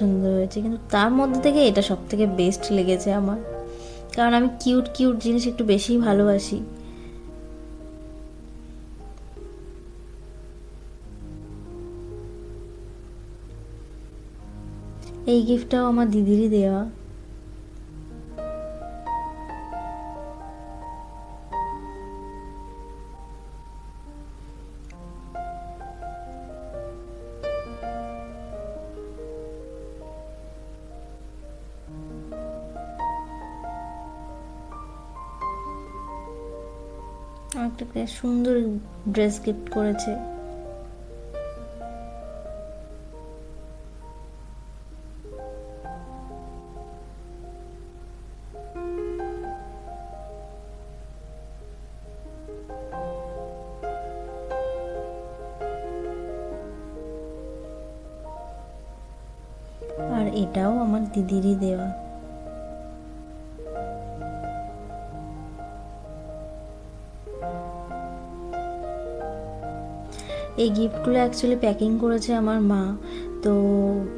সুন্দর হয়েছে, কিন্তু তার মধ্যে থেকে এটা সব থেকে বেস্ট লেগেছে আমার, কারণ আমি কিউট কিউট জিনিস একটু বেশিই ভালোবাসি। এই গিফটটাও আমার দিদিরই দেওয়া। একটা বেশ সুন্দর ড্রেস গিফট করেছে। আর এটাও আমার দিদিরই দেওয়া। এই গিফটগুলো অ্যাকচুয়ালি প্যাকিং করেছে আমার মা। তো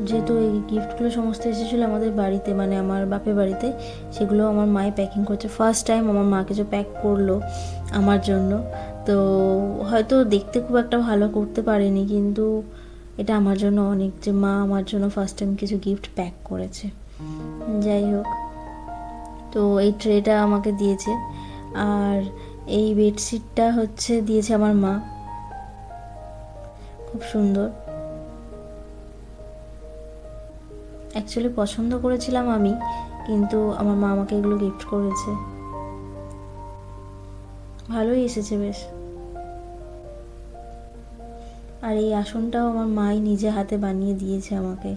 যেহেতু এই গিফটগুলো সমস্ত এসেছিলো আমাদের বাড়িতে, মানে আমার বাপের বাড়িতে, সেগুলো আমার মাই প্যাকিং করছে। ফার্স্ট টাইম আমার মা কিছু প্যাক করলো আমার জন্য। তো হয়তো দেখতে খুব একটা ভালো করতে পারেনি, কিন্তু এটা আমার জন্য অনেক, যে মা আমার জন্য ফার্স্ট টাইম কিছু গিফট প্যাক করেছে। যাই হোক, তো এই ট্রেটা আমাকে দিয়েছে। আর এই বেডশিটটা হচ্ছে দিয়েছে আমার মা, খুব সুন্দর। অ্যাকচুয়ালি পছন্দ করেছিলাম আমি, কিন্তু আমার মা আমাকে এগুলো গিফট করেছে। ভালোই এসেছে বেশ। আর এই আসনটাও আমার মাই নিজে হাতে বানিয়ে দিয়েছে আমাকে।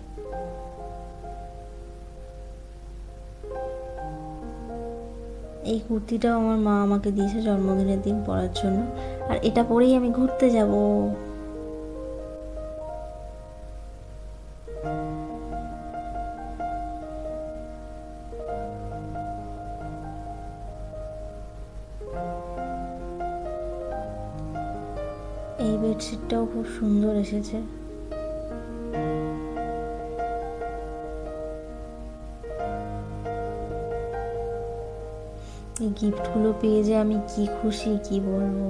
এই কুর্তিটাও আমার মা আমাকে দিয়েছে জন্মদিনের দিন পরার জন্য। আর এটা পরেই আমি ঘুরতে যাব। এই বেডশিটটাও খুব সুন্দর এসেছে। এই গিফটগুলো পেয়ে যে আমি কি খুশি, কি বলবো।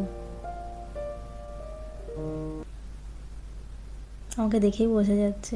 আমাকে দেখেই বোঝা যাচ্ছে।